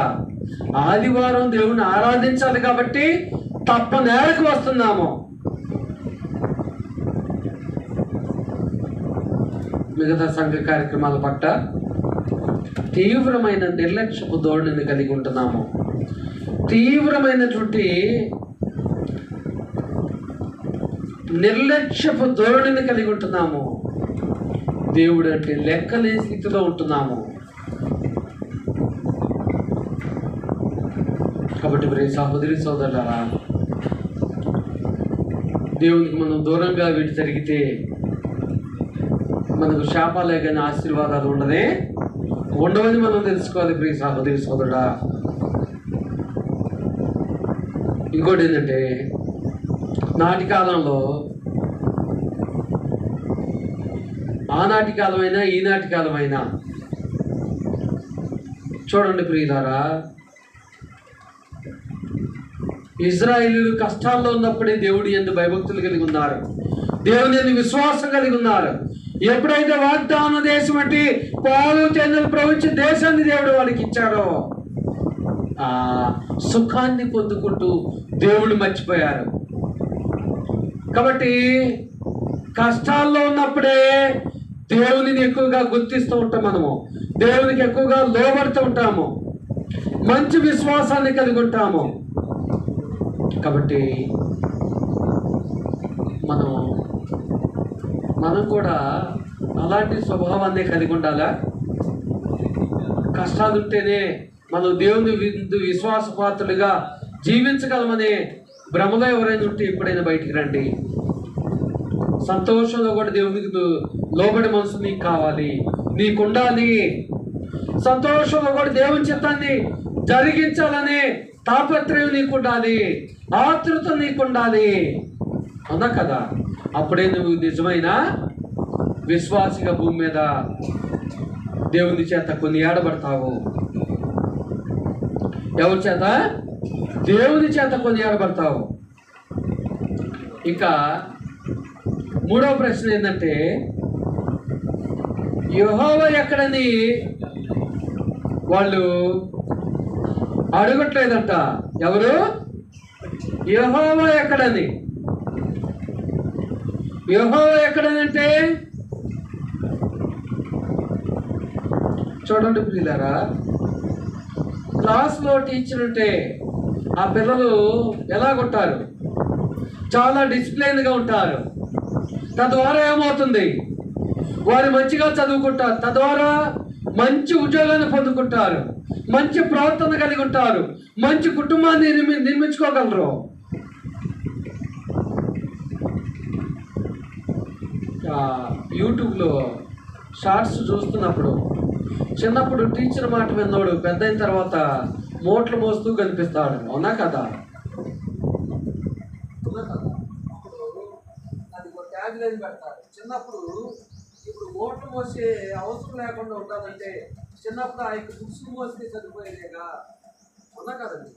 ఆదివారం దేవుని ఆరాధించాలి కాబట్టి తప్పనేరకు వస్తున్నాము. మిగతా సంఘ కార్యక్రమాల పట్ల తీవ్రమైన నిర్లక్ష్యపు ధోరణిని కలిగి ఉంటున్నాము. తీవ్రమైనటువంటి నిర్లక్ష్యపు ధోరణిని కలిగి ఉంటున్నాము. దేవుడు అంటే లెక్కలేని స్థితిలో ఉంటున్నాము. కాబట్టి మరి సహోదరి సోదరులారా, దేవునికి మనం దూరంగా వీటి జరిగితే మనకు శాపాలే కానీ ఆశీర్వాదాలు ఉండవని మనం తెలుసుకోవాలి. ప్రియ సహోదరి సోదరుడా, ఇంకోటి ఏంటంటే నాటి కాలంలో, ఆనాటి కాలమైనా ఈనాటి కాలమైనా చూడండి ప్రియులారా, ఇజ్రాయేలీయులు కష్టాల్లో ఉన్నప్పుడే దేవుడి యందు భయభక్తులు కలిగి ఉన్నారు. దేవుని యందు విశ్వాసం కలిగి ఉన్నారు. ఎప్పుడైతే వాగ్దాన దేశం అంటే పాలు తేనెలు ప్రవహించే దేశాన్ని దేవుడు వాళ్ళకి ఇచ్చాడో ఆ సుఖాన్ని పొందుకుంటూ దేవుడు మర్చిపోయారు. కాబట్టి కష్టాల్లో ఉన్నప్పుడే దేవునిని ఎక్కువగా గుర్తిస్తూ ఉంటాం. మనము దేవునికి ఎక్కువగా లోబడుతూ ఉంటాము. మంచి విశ్వాసాన్ని కలిగి ఉంటాము. కాబట్టి మనం కూడా అలాంటి స్వభావాన్ని కలిగి ఉండాలా? కష్టాలు ఉంటేనే మనం దేవుని విశ్వాసపాత్రులుగా జీవించగలమనే భ్రమలో ఎవరైనా ఉంటే ఎప్పుడైనా బయటికి రండి. సంతోషంలో కూడా దేవునికి లోబడి మనసు నీకు కావాలి, నీకు ఉండాలి. సంతోషంలో కూడా దేవుని చిత్తాన్ని జరిగించాలనే తాపత్రయం నీకు ఉండాలి, ఆతృత నీకు ఉండాలి. అవునా కదా? అప్పుడే నువ్వు నిజమైన విశ్వాసిగా భూమి మీద దేవుని చేత కొనియాడబడతావు. ఎవరి చేత? దేవుని చేత కొనియాడబడతావు. ఇంకా మూడవ ప్రశ్న ఏంటంటే, యెహోవా ఎక్కడని వాళ్ళు అడగట్లేదంట. ఎవరు? యెహోవా ఎక్కడని. యెహోవా ఎక్కడనంటే చూడండి పిల్లలారా, క్లాస్లో టీచర్ ఉంటే ఆ పిల్లలు ఎలాగుంటారు? చాలా డిసిప్లైన్గా ఉంటారు. తద్వారా ఏమవుతుంది? వారు మంచిగా చదువుకుంటారు, తద్వారా మంచి ఉద్యోగాన్ని పొందుకుంటారు, మంచి ప్రవర్తన కలిగి ఉంటారు, మంచి కుటుంబాన్ని నిర్మించుకోగలరు. యూట్యూబ్లో షార్ట్స్ చూస్తున్నప్పుడు చిన్నప్పుడు టీచర్ మాట విన్నోడు పెద్ద అయిన తర్వాత మోట్లు మోస్తూ కనిపిస్తాడు. అవునా కదా? అది ఒక ట్యాగ్ లైన్ పెడతారు. చిన్నప్పుడు ఇప్పుడు మోట్లు మోసే అవసరం లేకుండా ఉండాలంటే చిన్నప్పుడు ఆ యొక్క బుక్స్ మోస్తే సరిపోయేదేగా. అవునా కదండి?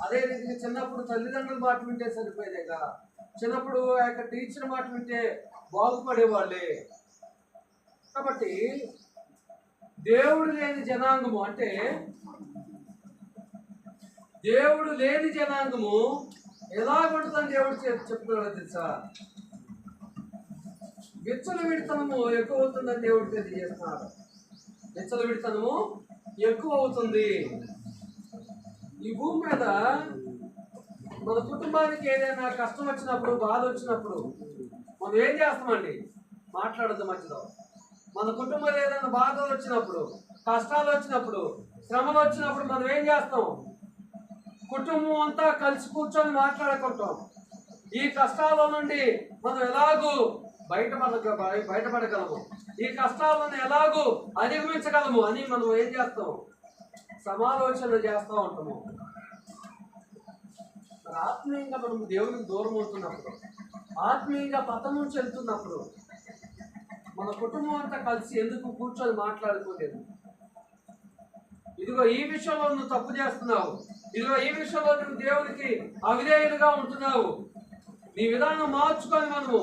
అదే రీతిగా చిన్నప్పుడు తల్లిదండ్రుల మాట వింటే సరిపోయేదేగా. చిన్నప్పుడు ఆ యొక్క టీచర్ మాట వింటే బాగుపడేవాళ్ళే. కాబట్టి దేవుడు లేని జనాంగము అంటే దేవుడు లేని జనాంగము ఎలాగుంటుందని దేవుడు చెప్తున్నాడు తెలుసా? విచ్చల విడితనము ఎక్కువ అవుతుందని దేవుడు తెలియజేస్తున్నాడు. విచ్చల విడితనము ఎక్కువ అవుతుంది. ఈ భూమి మీద మన కుటుంబానికి ఏదైనా కష్టం వచ్చినప్పుడు, బాధ వచ్చినప్పుడు మనం ఏం చేస్తామండి? మాట్లాడద్దు మధ్యలో. మన కుటుంబంలో ఏదైనా బాధలు వచ్చినప్పుడు, కష్టాలు వచ్చినప్పుడు, శ్రమలు వచ్చినప్పుడు మనం ఏం చేస్తాం? కుటుంబం అంతా కలిసి కూర్చొని మాట్లాడుకుంటాం. ఈ కష్టాల నుండి మనం ఎలాగూ బయటపడగలము, ఈ కష్టాలను ఎలాగూ అధిగమించగలము అని మనం ఏం చేస్తాం? సమాలోచనలు చేస్తూ ఉంటాము. ఆత్మీయంగా మనం దేవునికి దూరం అవుతున్నప్పుడు, ఆత్మీయంగా పతనం చెందుతున్నప్పుడు మన కుటుంబం అంతా కలిసి ఎందుకు కూర్చొని మాట్లాడుకోలేదు? ఇదిగో ఈ విషయంలో నువ్వు తప్పు చేస్తున్నావు, ఇదిగో ఈ విషయంలో నువ్వు దేవునికి అవిధేయులుగా ఉంటున్నావు, నీ విధానం మార్చుకొని మనము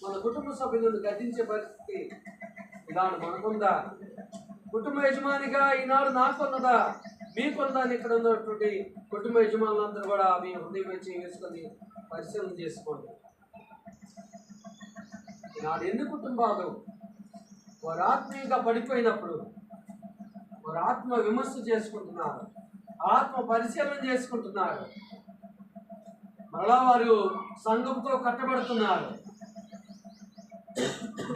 మన కుటుంబ సభ్యులను గద్దించే పరిస్థితి ఈనాడు మనకుందా? కుటుంబ యజమానిగా ఈనాడు నాకున్నదా, మీకున్నదా అని ఇక్కడ ఉన్నటువంటి కుటుంబ యజమానులందరూ కూడా మీ హృదయం వేసుకొని పరిశీలన చేసుకోండి. ఈనాడు ఎన్ని కుటుంబాలు వారు ఆత్మీయంగా పడిపోయినప్పుడు వారు ఆత్మ విమర్శ చేసుకుంటున్నారు, ఆత్మ పరిశీలన చేసుకుంటున్నారు, మరలా వారు సంఘంతో కట్టబడుతున్నారు,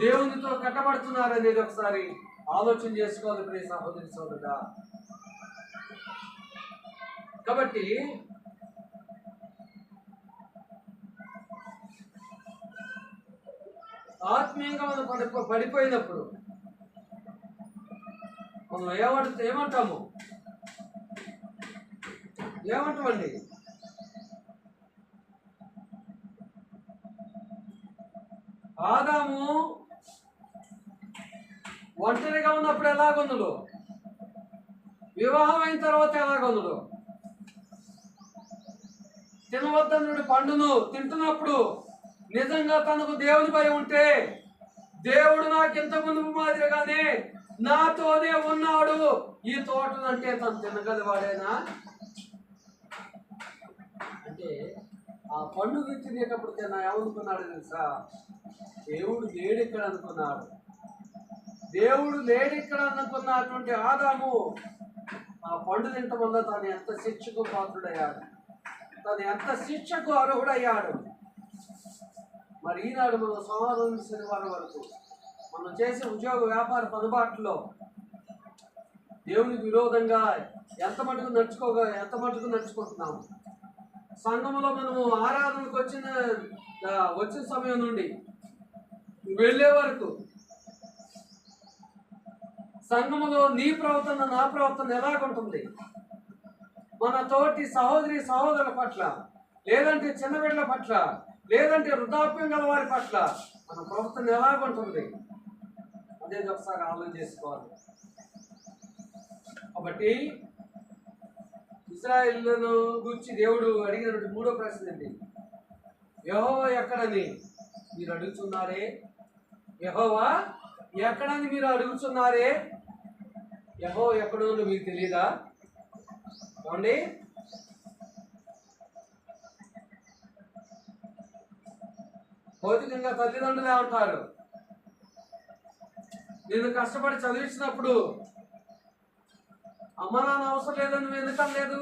దేవునితో కట్టబడుతున్నారు అనేది ఒకసారి ఆలోచన చేసుకోవాలి ప్రియ సహోదరి సోదరుడా. కాబట్టి ఆత్మీయంగా మనం పడిపోయినప్పుడు మనం ఏమంటామండి? ఆదాము ఒంటరిగా ఉన్నప్పుడు ఎలాగొందుడు, వివాహం అయిన తర్వాత ఎలాగొందుడు, తినవద్దనుడు పండును తింటున్నప్పుడు నిజంగా తనకు దేవుని భయం ఉంటే, దేవుడు నాకు ఇంత ముందు మాదిరిగానే నాతోనే ఉన్నాడు, ఈ తోటనంటే తను తినగలివాడేనా అంటే ఆ పండు తినేటప్పుడు తిన్నా ఏమనుకున్నాడు తెలుసా? దేవుడు లేడిక్కడ అనుకున్నాడు. దేవుడు లేడిక్కడ అనుకున్నటువంటి ఆదాము ఆ పండు తినటం వల్ల తను ఎంత శిక్షకు పాత్రుడయ్యాడు, తను ఎంత శిక్షకు అర్హుడయ్యాడు. మరి ఈనాడు మనం సోమవారం నుంచి శనివారం వరకు మనం చేసే ఉద్యోగ వ్యాపార పనుబాట్లో దేవునికి విరోధంగా ఎంత మటుకు నడుచుకుంటున్నాము. సంఘంలో మనము ఆరాధనకు వచ్చిన సమయం నుండి వెళ్ళే వరకు సంఘములో నీ ప్రవర్తన నా ప్రవర్తన ఎలాగుంటుంది? మన తోటి సహోదరుల పట్ల, లేదంటే చిన్న బిడ్డల పట్ల, లేదంటే వృద్ధాప్యం గల వారి పట్ల మన ప్రవర్తన ఎలాగుంటుంది అనేది ఒకసారి ఆలోచన చేసుకోవాలి. కాబట్టి ఇశ్రాయేలును గురించి దేవుడు అడిగినటువంటి మూడో ప్రశ్న ఏంటి? యెహోవా ఎక్కడని మీరు అడుగుతున్నారే? యెహోవా ఎక్కడని మీరు అడుగుతున్నారే? యెహోవా ఎక్కడో మీకు తెలియదా? ఏమండి? భౌతికంగా తల్లిదండ్రులు ఏమంటారు? నేను కష్టపడి చదివించినప్పుడు అమ్మ నాన్న అవసరం లేదని నువ్వు ఎందుకని లేదు?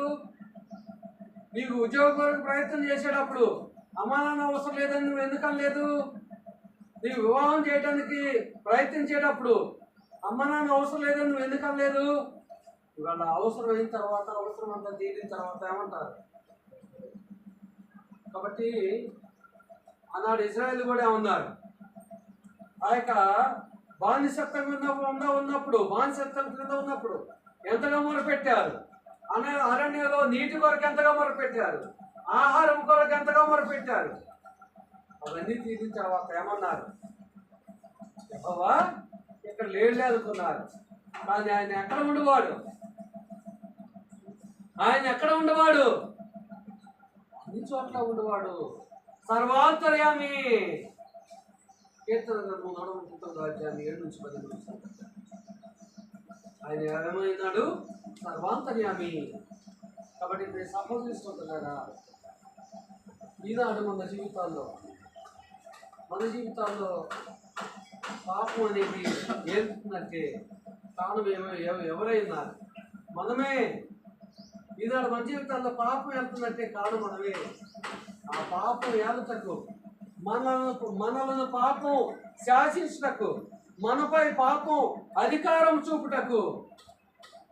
నీకు ఉద్యోగం ప్రయత్నం చేసేటప్పుడు అమ్మ నాన్న అవసరం లేదని నువ్వు ఎందుకని లేదు? నీకు వివాహం చేయడానికి ప్రయత్నించేటప్పుడు అమ్మ నాన్న అవసరం లేదని నువ్వు ఎందుకని లేదు? ఇవాళ అవసరమైన తర్వాత, అవసరం అంతా తీరిన తర్వాత ఏమంటారు? కాబట్టి ఆనాడు ఇశ్రాయేలు కూడా ఉన్నారు. ఆ యొక్క బానిసత్వం కింద ఉన్నప్పుడు ఎంతగా మొరపెట్టారు. అరణ్యంలో నీటి కొరకు ఎంతగా మొరపెట్టారు, ఆహారం కొరకు ఎంతగా మొరపెట్టారు. అవన్నీ తీసిన తర్వాత ఏమన్నారు? యెహోవా ఇక్కడ లేడులే అనుకున్నారు. కానీ ఆయన ఎక్కడ ఉండేవాడు? అన్ని చోట్ల ఉండేవాడు. సర్వాంతర్యామి. కీర్తన 7-10 ఆయన ఏమైనాడు? సర్వాంతర్యామి. కాబట్టి నేను సంబోధిస్తుంటున్నారా, ఈనాడు మన జీవితాల్లో పాపం అనేది ఏలుతుందంటే కారణం ఎవరైనా మనమే. ఈనాడు మన జీవితాల్లో పాపం వెళ్తుందంటే కారణం మనమే. ఆ పాపం ఏలుటకు, మనలను పాపం శాసించుటకు, మనపై పాపం అధికారం చూపుటకు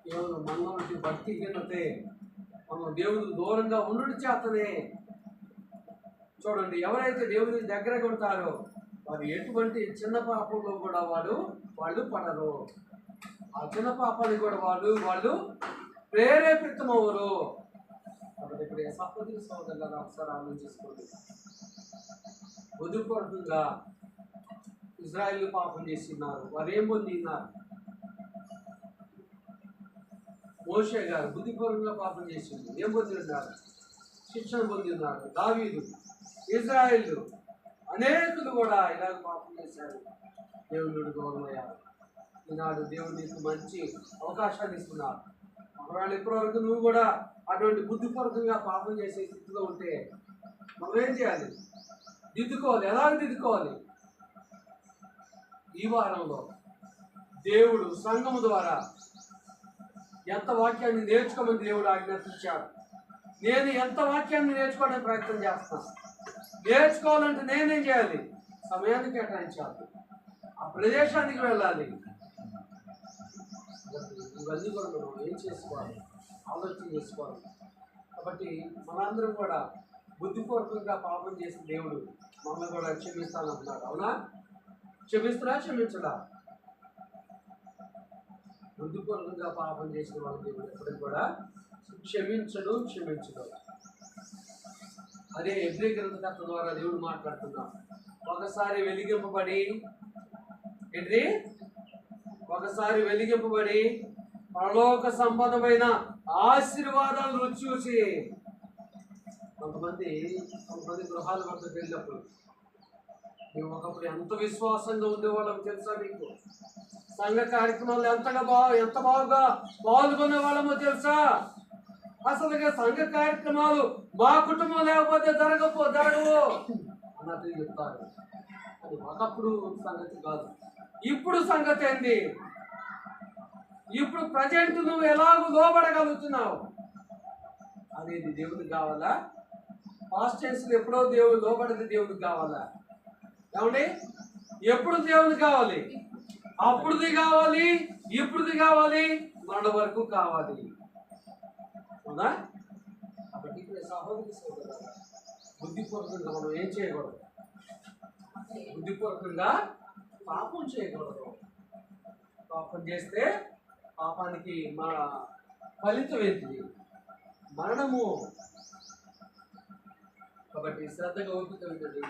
కేవలం మనలోని భక్తిహీనతే, మనం దేవునికి దూరంగా ఉండుట చేతనే. చూడండి, ఎవరైతే దేవునికి దగ్గరగా ఉంటారో వారు ఎటువంటి చిన్న పాపంలో కూడా వాళ్ళు పడరు. ఆ చిన్న పాపాన్ని కూడా వాళ్ళు ప్రేరేపితమవరు. కాబట్టి ఇప్పుడు సహోదరి సహోదరులను ఒకసారి ఆలోచించుకోండి. బుద్ధిపూర్వకంగా ఇజ్రాయేలు పాపం చేస్తున్నారు. వారు ఏం పొందిన్నారు? మోషే గారు బుద్ధిపూర్వకంగా పాపం చేసింది. ఏం పొందిన్నారు? శిక్షణ పొందిన్నారు. దావీదు, ఇజ్రాయేలు అనేకులు కూడా ఇలాగ పాపం చేశారు, దేవుడు దూరమయ్యారు. ఈనాడు దేవుడు నీకు మంచి అవకాశాన్ని ఇస్తున్నారు. ఒకవేళ ఇప్పటివరకు నువ్వు కూడా అటువంటి బుద్ధిపూర్వకంగా పాపం చేసే స్థితిలో ఉంటే మనం ఏం చేయాలి? ఎలాగ దిద్దుకోవాలి? ఈ వారంలో దేవుడు సంఘము ద్వారా ఎంత వాక్యాన్ని నేర్చుకోమని దేవుడు ఆజ్ఞాపించాడు. నేను ఎంత వాక్యాన్ని నేర్చుకోవడానికి ప్రయత్నం చేస్తాను. నేర్చుకోవాలంటే నేనేం చేయాలి? సమయాన్ని కేటాయించాలి, ఆ ప్రదేశానికి వెళ్ళాలి. ఇవన్నీ కూడా మనం ఏం చేసుకోవాలి? ఆలోచన చేసుకోవాలి. కాబట్టి మనందరం కూడా బుద్ధిపూర్వకంగా పాపం చేసిన దేవుడు మమ్మల్ని కూడా క్షమిస్తానంటున్నాడు. అవునా? క్షమించడా? బుద్ధిపూర్వకంగా పాపం చేసిన వాళ్ళ దేవుడు ఎప్పటికి కూడా క్షమించడు. అదే హెబ్రీ గ్రంథకర్త ద్వారా దేవుడు మాట్లాడుతున్నాడు. ఒకసారి వెలిగింపబడి పరలోక సంబంధమైన ఆశీర్వాదాలు రుచి చూసి కొంతమంది గృహాల వద్దకు వెళ్ళినప్పుడు మేము ఒకప్పుడు ఎంత విశ్వాసంగా ఉండేవాళ్ళం తెలుసా? మీకు సంఘ కార్యక్రమాలు ఎంత బాగా పాల్గొనే వాళ్ళమో తెలుసా? అసలుగా సంఘ కార్యక్రమాలు మా కుటుంబం లేకపోతే జరగవు అన్నట్టు చెప్తారు. అది ఒకప్పుడు సంగతి కాదు. ఇప్పుడు సంగతి ఏంది? ఇప్పుడు ప్రజెంట్ నువ్వు ఎలాగో లోబడగలుగుతున్నావు అనేది దేవుడికి కావాలా? పాస్ట్ టెన్స్ ఎప్పుడో దేవుడు లోబడితే దేవుడికి కావాలా? ఏమండి? ఎప్పుడు దేవుడికి కావాలి? అప్పుడుది కావాలి, ఇప్పుడుది కావాలి, మన వరకు కావాలి. అవునా? కాబట్టి ఇక్కడ సహోదరి సోదరులారా, బుద్ధిపూర్వకంగా మనం ఏం చేయకూడదు? బుద్ధిపూర్వకంగా పాపం చేయకూడదు. పాపం చేస్తే పాపానికి మన ఫలితం ఏంటిది? మరణము. కాబట్టి శ్రద్ధగా ఓపిక వినండి.